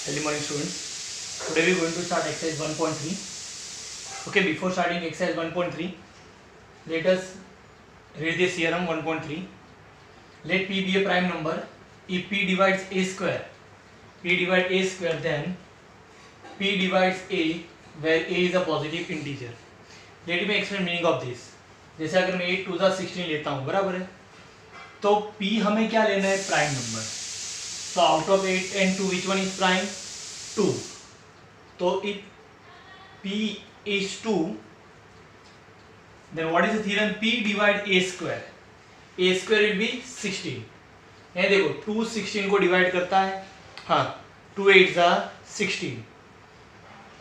Early morning students. Today we are going to start exercise 1.3. Okay, before starting exercise 1.3, let us read this theorem 1.3. Let P be a prime number. If P divides A square, then P divides A where A is a positive integer. Let me explain meaning of this. जैसे अगर मैं 8 2 16 लेता हूँ, बराबर है, तो P हमें क्या लेना है? Prime number. So out of 8 and 2, which one is prime? 2. So if P is 2, then what is the theorem? P divide A square. A square will be 16. यहाँ देखो 2 16 को डिवाइड करता है. हाँ, 2 8 16.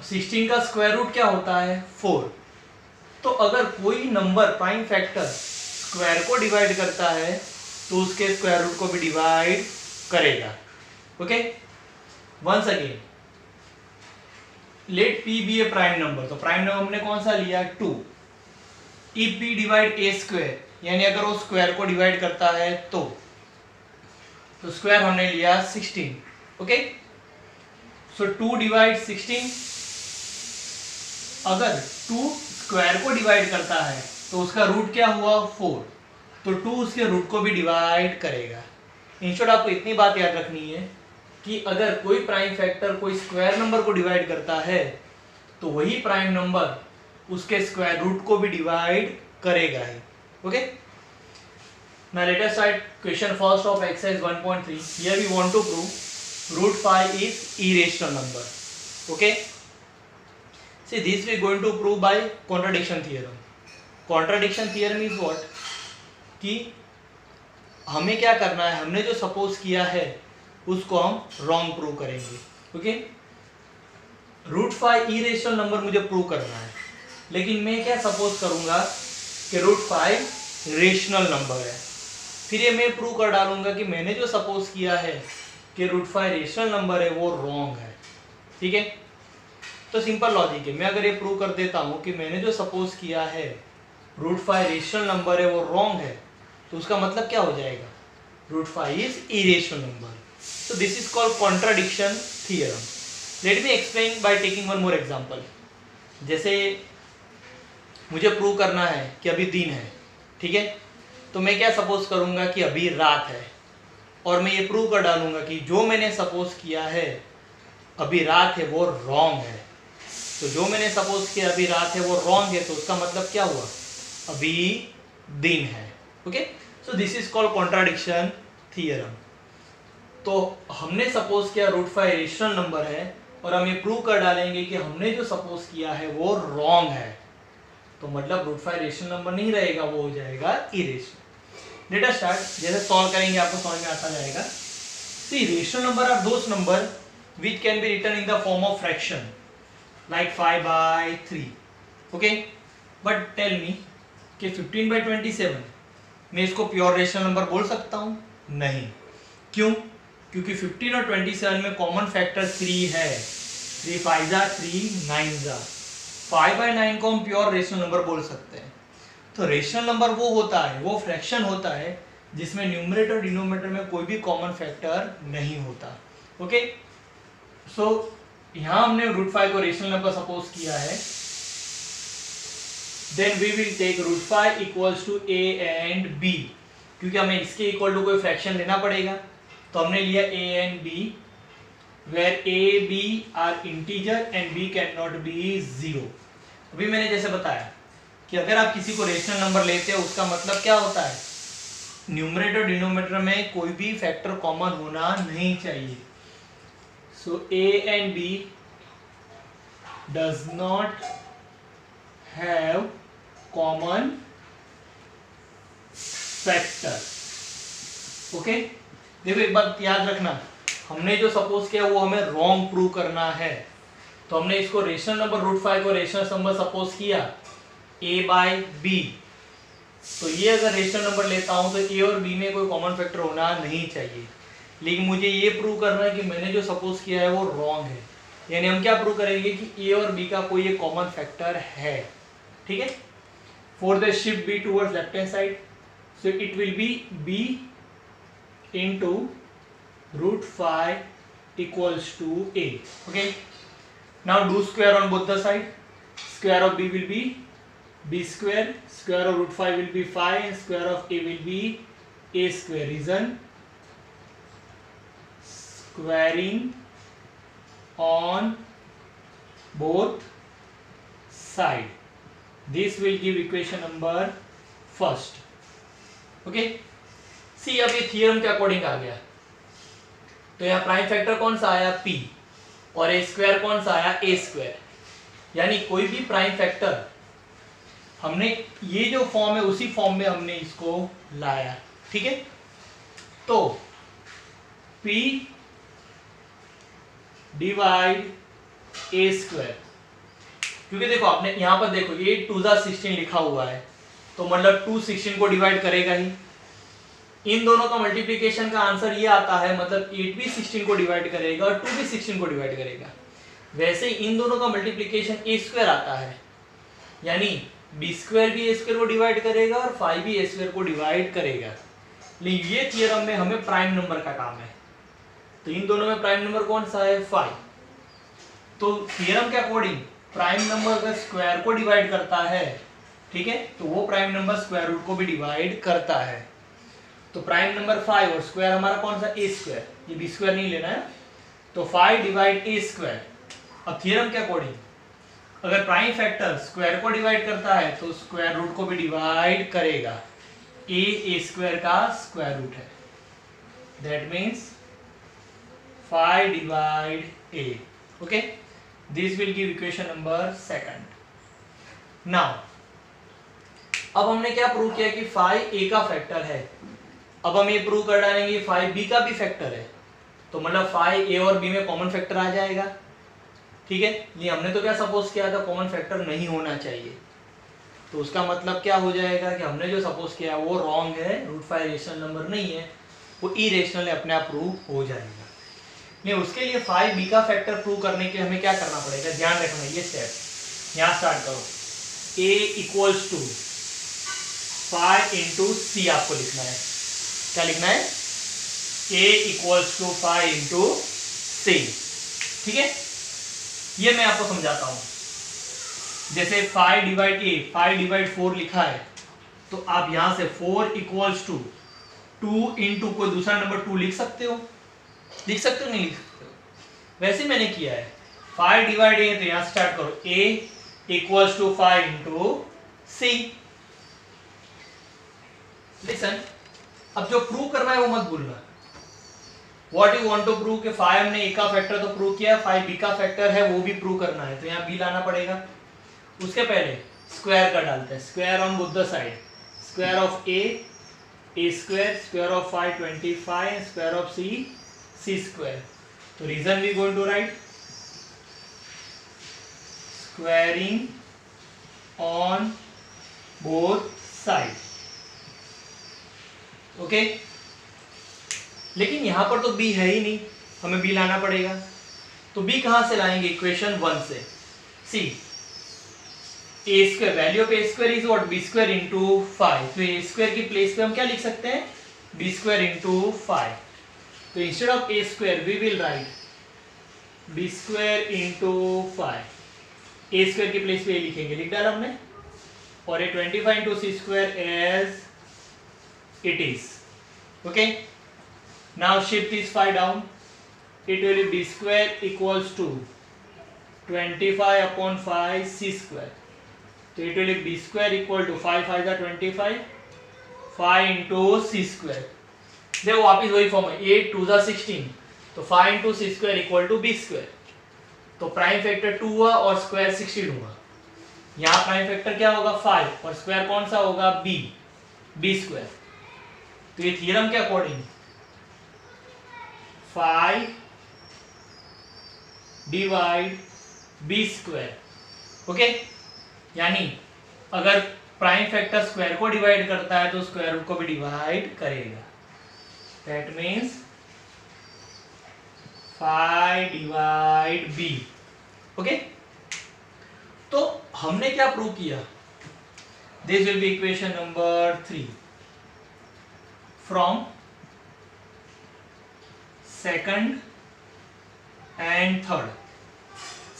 16 का स्क्वायर रूट क्या होता है? 4. तो अगर कोई नंबर प्राइम फैक्टर स्क्वायर को डिवाइड करता है तो उसके स्क्वायर रूट को भी डिवाइड करेगा. Okay, once again let P be a prime number. तो प्राइम नंबर हमने कौन सा लिया? 2. If P divide A square, यानी अगर वो स्क्वायर को डिवाइड करता है तो स्क्वायर हमने लिया 16. ओके, सो 2 डिवाइड 16. अगर 2 स्क्वायर को डिवाइड करता है तो उसका रूट क्या हुआ? 4. तो 2 उसके रूट को भी डिवाइड करेगा. इन शॉर्ट आपको इतनी बात याद रखनी है कि अगर कोई प्राइम फैक्टर कोई स्क्वायर नंबर को डिवाइड करता है तो वही प्राइम नंबर उसके स्क्वायर रूट को भी डिवाइड करेगा ही. Okay, now let us start question first of exercise 1.3. here we want to prove root 5 is irrational number. Okay, see this we are going to prove by contradiction theorem. Contradiction theorem is what? कि हमें क्या करना है? हमने जो suppose किया है उसको हम रॉन्ग प्रूव करेंगे. ओके, रूट 5 इरेशनल नंबर मुझे प्रूव करना है, लेकिन मैं क्या सपोज करूंगा कि रूट 5 रेशनल नंबर है. फिर ये मैं प्रूव कर डालूंगा कि मैंने जो सपोज किया है कि रूट 5 रेशनल नंबर है वो रॉन्ग है. ठीक है, तो सिंपल लॉजिक है. मैं अगर ये प्रूव कर देता हूं कि मैंने जो सपोज किया है रूट 5 रेशनल नंबर है वो रॉन्ग है, तो उसका मतलब क्या हो जाएगा? Root 5 is irrational number. So this is called contradiction theorem. Let me explain by taking one more example. जैसे मुझे प्रूव करना है कि अभी दिन है, ठीक है, तो मैं क्या सपोज करूंगा कि अभी रात है, और मैं ये प्रूव कर डालूंगा कि जो मैंने सपोज किया है अभी रात है वो रॉन्ग है. तो जो मैंने सपोज किया अभी रात है वो रॉन्ग है, तो उसका मतलब क्या हुआ? अभी दिन है. Okay, so this is called contradiction theorem. तो हमने सपोज किया रूट 5 रेशनल नंबर है और हम ये प्रूव कर डालेंगे कि हमने जो सपोज किया है वो रॉन्ग है, तो मतलब रूट 5 रेशनल नंबर नहीं रहेगा, वो हो जाएगा इरेशनल. Let us start. जैसे सॉल्व करेंगे आपको समझ में आता जाएगा. See, rational number are those number which can be written in the form of fraction like 5/3. Okay, but tell me कि 15/27 मैं इसको प्योर रेशनल नंबर बोल सकता हूं? नहीं. क्यों? क्योंकि 15 और 27 में कॉमन फैक्टर 3 है. 3 5 3 9 5/9 को हम प्योर रेशनल नंबर बोल सकते हैं. तो रेशनल नंबर वो होता है, वो फ्रैक्शन होता है जिसमें न्यूमरेटर डिनोमिनेटर में कोई भी कॉमन फैक्टर नहीं होता. ओके, सो यहां हमने रूट 5 को रेशनल नंबर सपोज किया है. Then we will take root 5 equals to a and b, क्योंकि हमें इसके इक्वल टू कोई फ्रैक्शन लेना पड़ेगा. तो हमने लिया a and b where a b are integer and b cannot be 0. अभी मैंने जैसे बताया कि अगर आप किसी को रेशनल नंबर लेते हो उसका मतलब क्या होता है? न्यूमरेटर डिनोमिनेटर में कोई भी फैक्टर कॉमन होना नहीं चाहिए. सो a and b does not have common factor. Okay, देखो एक बात याद रखना, हमने जो सपोज किया वो हमें रॉन्ग प्रूव करना है. तो हमने इसको रेशनल नंबर रूट 5 को रेशनल नंबर सपोज किया a/b. तो ये अगर रेशनल नंबर लेता हूं तो a और b में कोई कॉमन फैक्टर होना नहीं चाहिए, लेकिन मुझे ये प्रूव करना है कि मैंने जो सपोज किया है वो रॉन्ग है. यानी हम क्या प्रूव करेंगे कि a और b का कोई एक कॉमन फैक्टर है. ठीक है, for the shift b towards left hand side, so it will be b into root 5 equals to a. Okay, now do square on both the side. Square of b will be b square, square of root 5 will be 5, and square of a will be a square. Reason, squaring on both side. This will give equation number first. Okay, सी अब ये theorem के according आ गया, तो यहाँ prime factor कौन सा आया p, और ए स्क्वायर कौन सा आया ए स्क्वायर. यानी कोई भी प्राइम फैक्टर हमने ये जो फॉर्म है उसी फॉर्म में हमने इसको लाया. ठीक है, तो p डिवाइड ए स्क्वायर, क्योंकि देखो आपने यहां पर देखो ये 2/16 लिखा हुआ है, तो मतलब 2 16 को डिवाइड करेगा ही. इन दोनों का मल्टीप्लिकेशन का आंसर ये आता है, मतलब 8 भी 16 को डिवाइड करेगा और 2 भी 16 को डिवाइड करेगा. वैसे इन दोनों का मल्टीप्लिकेशन ए स्क्वायर आता है, यानी बी स्क्वायर भी ए स्क्वायर को डिवाइड करेगा और 5 भी ए स्क्वायर को डिवाइड करेगा. लेकिन ये थियरम में हमें प्राइम नंबर का काम है, तो इन दोनों में प्राइम नंबर कौन सा है 5. तो थियरम के अकॉर्डिंग प्राइम नंबर अगर स्क्वायर को डिवाइड करता है, ठीक है, तो वो प्राइम नंबर स्क्वायर रूट को भी डिवाइड करता है. तो प्राइम नंबर 5 और स्क्वायर हमारा कौन सा ए स्क्वायर, ये बी स्क्वायर नहीं लेना है, तो 5 डिवाइड ए स्क्वायर. अब थियरम के अकॉर्डिंग अगर प्राइम फैक्टर स्क्वायर को डिवाइड करता है तो स्क्वायर रूट को भी डिवाइड करेगा. ए स्क्वायर का स्क्वायर रूट है, that means 5 divide A. Okay, this will give equation number second. Now अब हमने क्या प्रूव किया कि 5 ए का फैक्टर है. अब हम ये प्रूव कर डालेंगे 5 बी का भी फैक्टर है, तो मतलब 5 ए और बी में कॉमन फैक्टर आ जाएगा. ठीक है, ये हमने तो क्या सपोज किया था, कॉमन फैक्टर नहीं होना चाहिए. तो उसका मतलब क्या हो जाएगा कि हमने जो सपोज किया वो रॉन्ग है, रूट 5 रेशनल नंबर नहीं है, वो इरेशनल है, अपने आप प्रूव हो जाएगा. नहीं, उसके लिए 5 बी का फैक्टर प्रूव करने के लिए हमें क्या करना पड़ेगा, ध्यान रखना ये स्टेप. यहाँ स्टार्ट करो, a इक्वल्स टू 5 इंटू सी आपको लिखना है. क्या लिखना है, a इक्वल्स टू 5 इंटू सी. ठीक है, ये मैं आपको समझाता हूं. जैसे 5 डिवाइड ए, 5 डिवाइड 4 लिखा है, तो आप यहां से 4 इक्वल्स टू 2 इंटू कोई दूसरा नंबर 2 लिख सकते हो. लिख सकते हो, नहीं लिख सकते हो. वैसे मैंने किया है 5 डिवाइड ए, तो यहां स्टार्ट करो, a equals to 5 into c. Listen, अब जो प्रूव करना है वो मत भूलना. What you want to prove कि 5 हमने ए का फैक्टर तो प्रूव किया, 5 बी का फैक्टर है वो भी प्रूव करना है, तो यहाँ बी लाना पड़ेगा. उसके पहले स्क्वायर का डालते हैं, square on both the side. Square of a square, square of 5 25, square of c square. तो reason we going to write squaring on both side. Okay, लेकिन यहां पर तो b है ही नहीं, हमें b लाना पड़ेगा. तो b कहां से लाएंगे, इक्वेशन 1 से. See a square, value of a square is what, b square into 5. तो ए स्क्वायर की प्लेस पे हम क्या लिख सकते हैं, बी स्क्वायर इंटू 5. तो instead of a square we will write b square into 5. A square की प्लेस पे लिखेंगे, लिख डाला हमने, और a 25 into c square as it is. Okay, now shift this 5 down, it will be b square equals to 25 upon 5 c square. So it will be b square equal to 5 5 का 25, 5 into c square. देखो वापिस वही form है, 8 2 16, तो 5 into c square equal to b square. तो prime factor 2 हुआ और square 16 हुआ. यहाँ प्राइम फैक्टर क्या होगा 5 और स्क्वायर कौन सा होगा b स्क्वायर. तो ये थ्योरम के according 5 divide b square. Okay, यानी अगर प्राइम फैक्टर स्क्वायर को डिवाइड करता है तो स्क्वायर रूट को भी डिवाइड करेगा. That means 5 divide b. Okay, तो हमने क्या प्रूव किया, this will be equation number 3 from second and third.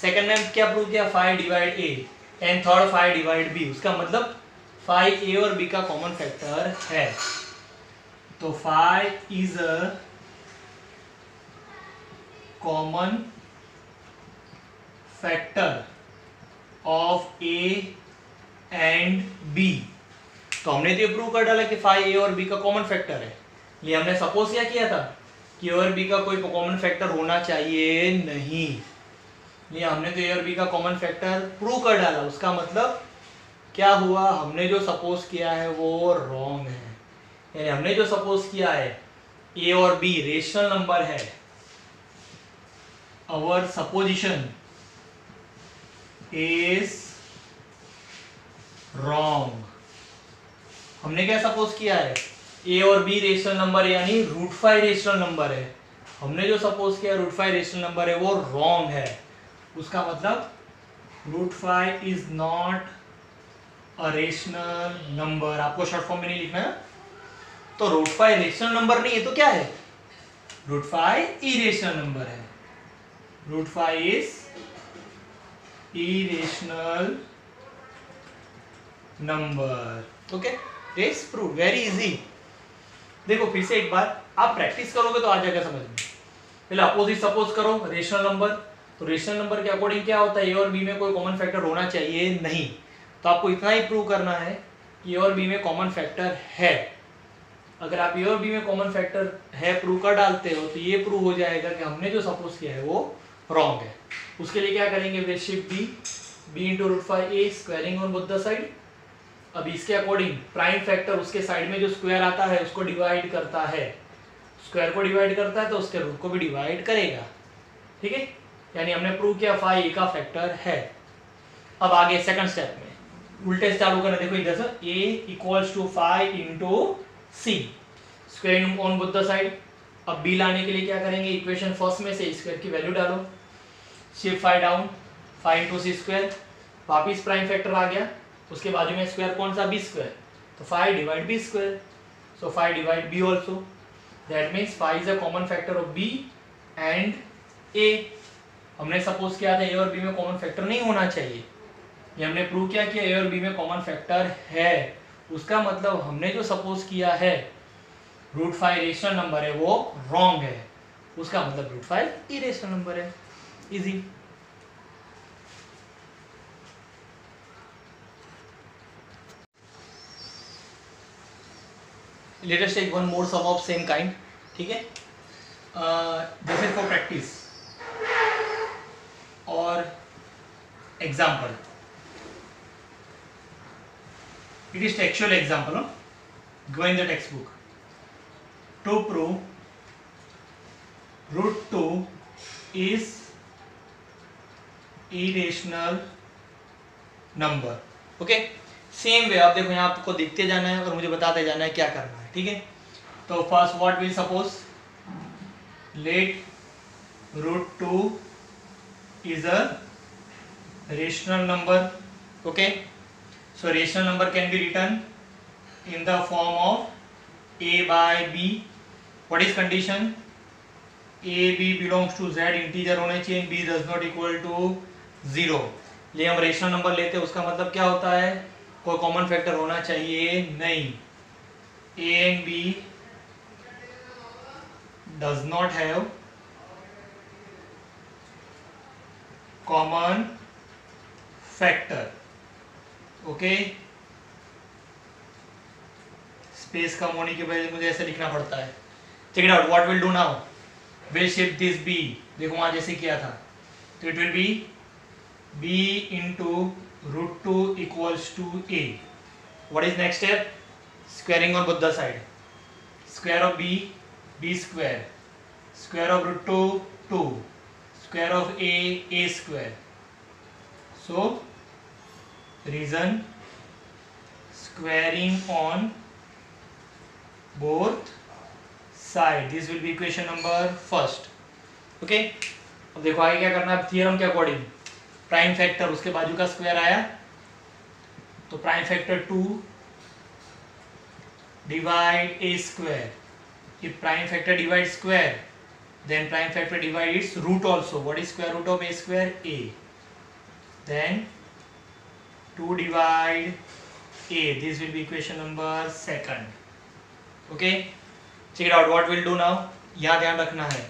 Second में क्या प्रूव किया, 5 divide a, and third 5 divide b. उसका मतलब 5 ए और बी का कॉमन फैक्टर है। तो 5 is a common factor of a and b. तो हमने तो ये प्रूव कर डाला कि 5 ए और बी का कॉमन फैक्टर है। ये हमने सपोज क्या किया था कि ए और बी का कोई कॉमन फैक्टर होना चाहिए नहीं। ये हमने तो ए और बी का कॉमन फैक्टर प्रूव कर डाला। उसका मतलब क्या हुआ, हमने जो सपोज किया है वो रॉन्ग है। यानी हमने जो सपोज किया है ए और बी रेशनल नंबर है, आवर सपोजिशन इज रॉन्ग। हमने क्या सपोज किया है, ए और बी रेशनल नंबर यानी √5 रेशनल नंबर है। हमने जो सपोज किया √5 रेशनल नंबर है वो रॉन्ग है। उसका मतलब √5 is not a rational number. आपको शॉर्ट फॉर्म में नहीं लिखना है। तो √5 रेशनल नंबर नहीं है तो क्या है, √5 इरेशनल नंबर है। √5 is irrational number. Okay, this prove very easy. देखो फिर से एक बार आप प्रैक्टिस करोगे तो आ जाएगा समझ में। पहले अपोजिट सपोज करो रेशनल नंबर। तो रेशनल नंबर के अकॉर्डिंग क्या होता है, ए और बी में कोई कॉमन फैक्टर होना चाहिए नहीं। तो आपको इतना ही प्रूव करना है कि ए और बी में कॉमन फैक्टर है। अगर आप ए और बी में कॉमन फैक्टर है प्रूव कर डालते हो तो ये प्रूव हो जाएगा कि हमने जो सपोज किया है वो रॉन्ग है। उसके लिए क्या करेंगे, will shift b into √5 a squaring on both the side. अब इसके अकॉर्डिंग प्राइम फैक्टर उसके साइड में जो स्क्वायर आता है उसको डिवाइड करता है। स्क्वायर को डिवाइड करता है तो उसके रूट को भी डिवाइड करेगा। ठीक है, यानी हमने प्रूव किया 5 a का फैक्टर है। अब आगे सेकंड स्टेप में उल्टे चालू करना। देखो इधर से a equals to 5 into c squaring on both the side. अब b लाने के लिए क्या करेंगे, इक्वेशन फर्स्ट में से स्क्वायर की वैल्यू डालो, shift 5 down, 5 into c square, वापिस प्राइम फैक्टर आ गया। उसके बाजू में स्क्वायर कौन सा, बी स्क्वायर, तो 5 divide b square, so 5 divide b also. That means 5 is a common factor of b and a. हमने सपोज किया था ए और बी में कॉमन फैक्टर नहीं होना चाहिए। ये हमने प्रूव किया कि ए और बी में कॉमन फैक्टर है। उसका मतलब हमने जो सपोज किया है √5 रेशनल नंबर है वो रॉन्ग है। उसका मतलब √5 इरेशनल नंबर है। Easy. Let us take one more sum of same kind. ठीक है, this is for practice और example. It is textual example. Go in the textbook. To prove √2 is irrational number. Okay. Same way आप देखो यहाँ आपको देखते जाना है और मुझे बताते जाना है क्या करना है। ठीक है, तो first what will suppose, let √2 is a rational number. Okay, so rational number can be written in the form of a by b। What is condition, a b belongs to z, integer होने चाहिए, b does not equal to 0। ये हम rational number लेते हैं, उसका मतलब क्या होता है, कोई कॉमन फैक्टर होना चाहिए नहीं। a and b does not have common factor. Okay, space कम होने की वजह से मुझे ऐसे लिखना पड़ता है। Check it out, what will do now, will shift this b, देखो वहां जैसे किया था, तो it will be b into √2 equals to a. What is next step? Squaring on both the side. Square of b, b square. Square of √2, 2. Square of a square. So, reason squaring on both side. This will be equation number first. Okay. अब देखो आगे क्या करना है, theorem के according prime factor उसके बाजू का स्क्वायर आया तो prime factor 2 divide A square. If prime factor divide square then prime factor divide its root also. What is square root of a square? A. Then 2 divide a. This will be equation number 2. Okay, check it out. What we'll do now, यहाँ ध्यान रखना है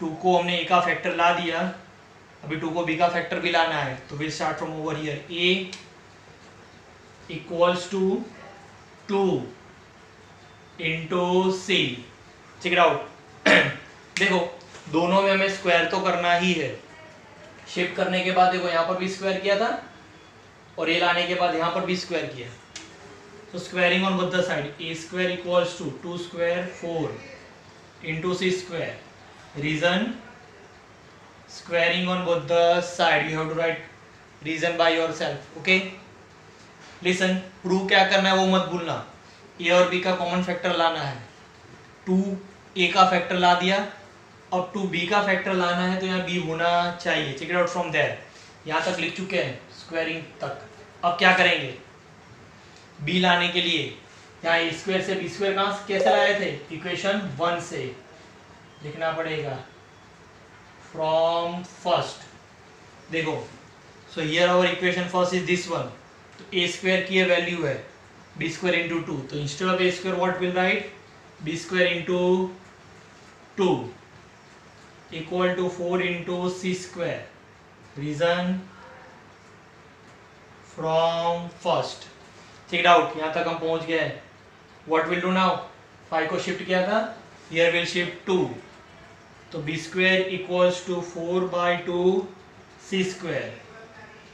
2 को हमने a का factor ला दिया, अभी 2 को b का फैक्टर भी लाना है, तो we'll start from over here. a equals to 2 into c. check it out. देखो दोनों में हमें स्क्वायर तो करना ही है. शिफ्ट करने के बाद देखो यहाँ पर भी स्क्वायर किया था और ये लाने के बाद यहाँ पर भी स्क्वायर किया. तो squaring on both the side. a square equals to 2 square 4 into c square. Reason squaring on both the side. You have to write reason by yourself. Okay, listen. Prove क्या करना है वो मत भूलना. a और b का common factor लाना है. 2a का फैक्टर ला दिया, अब 2b का फैक्टर लाना है तो यहाँ b होना चाहिए. Check it out from there. यहाँ तक लिख चुके हैं स्क्वायरिंग तक. अब क्या करेंगे, b लाने के लिए यहाँ a स्क्वायर से b स्क्वायर कहाँ कैसे लाए थे, इक्वेशन 1 से लिखना पड़ेगा फ्रॉम फर्स्ट. देखो, so here our equation first is this one. तो a स्क्वायर की वैल्यू है b स्क्वायर इंटू 2. तो instead of a square what will write, b square into 2 equal to 4 into c square. Reason from first. Check it out. यहाँ तक हम पहुँच गए. What will do now, 5 को shift किया था, हियर विल शिफ्ट 2. तो b square equals to 4 by 2 c square.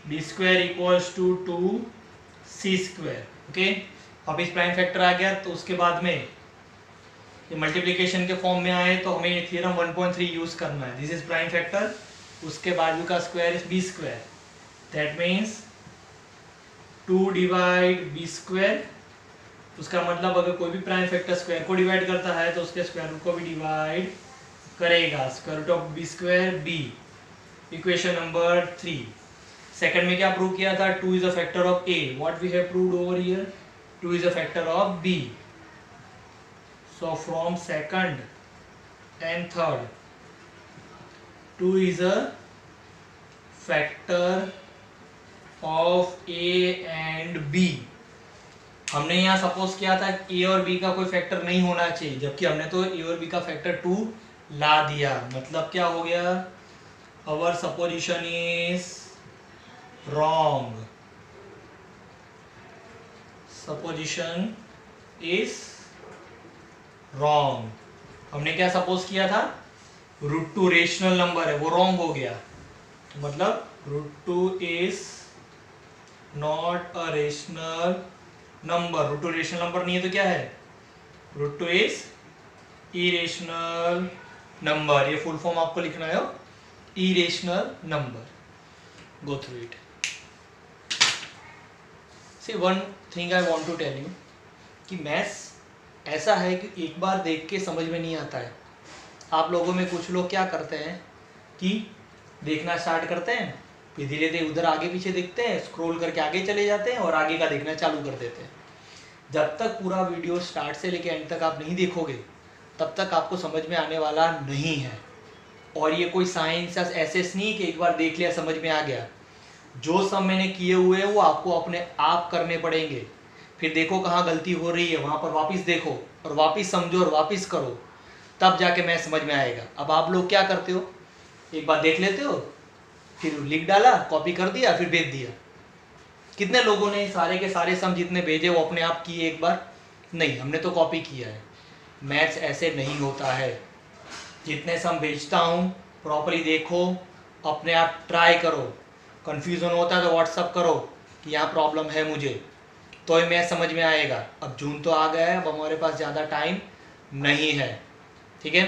b square equals to 2 c square. Okay, अब इस प्राइम फैक्टर आ गया तो उसके बाद में ये मल्टीप्लिकेशन के फॉर्म में आए तो हमें ये थ्योरम 1.3 यूज करना है. दिस इज प्राइम फैक्टर, उसके बाजू का square is b square. That means 2 divide b square. उसका मतलब अगर कोई भी प्राइम फैक्टर स्क्वायर को डिवाइड करता है तो उसके स्क्वायर रूट को भी डिवाइड करेगा. Square root of b square b. Equation number 3. Second में क्या प्रूव किया था, 2 is a factor of a. What we have proved over here, 2 is a factor of b. So from second and third, 2 is a factor of a and b. हमने यहाँ suppose किया था a और b का कोई factor नहीं होना चाहिए, जबकि हमने तो a और b का फैक्टर 2 ला दिया. मतलब क्या हो गया, our supposition is wrong. Supposition is wrong. हमने क्या सपोज किया था, √2 रेशनल नंबर है, वो रॉन्ग हो गया. मतलब √2 is not a rational number. √2 rational number नहीं है तो क्या है, √2 इज इरेशनल नंबर. ये फुल फॉर्म आपको लिखना है, irrational number. Go through it. See one thing I want to tell you कि मैथ्स ऐसा है कि एक बार देख के समझ में नहीं आता है. आप लोगों में कुछ लोग क्या करते हैं कि देखना स्टार्ट करते हैं, फिर धीरे धीरे उधर आगे पीछे देखते हैं, स्क्रॉल करके आगे चले जाते हैं और आगे का देखना चालू कर देते हैं. जब तक पूरा वीडियो स्टार्ट से लेकर एंड तक आप नहीं देखोगे तब तक आपको समझ में आने वाला नहीं है. और ये कोई साइंस या एसेस नहीं कि एक बार देख लिया समझ में आ गया. जो सब मैंने किए हुए हैं वो आपको अपने आप करने पड़ेंगे. फिर देखो कहाँ गलती हो रही है, वहाँ पर वापस देखो और वापस समझो और वापस करो, तब जाके मैं समझ में आएगा. अब आप लोग क्या करते हो, एक बार देख लेते हो, फिर लिख डाला, कॉपी कर दिया, फिर भेज दिया. कितने लोगों ने सारे के सारे सम जितने भेजे वो अपने आप किए एक बार? नहीं, हमने तो कॉपी किया है. मैथ्स ऐसे नहीं होता है. जितने सम भेजता हूँ प्रॉपरली देखो, अपने आप ट्राई करो. कन्फ्यूज़न होता है तो व्हाट्सअप करो कि यहाँ प्रॉब्लम है मुझे, तो ही मैथ समझ में आएगा. अब जून तो आ गया है, अब हमारे पास ज़्यादा टाइम नहीं है. ठीक है,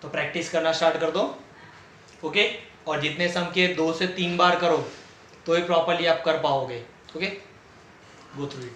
तो प्रैक्टिस करना स्टार्ट कर दो. ओके, और जितने सम के 2 से 3 बार करो तो ही प्रॉपरली आप कर पाओगे. Okay, go through it.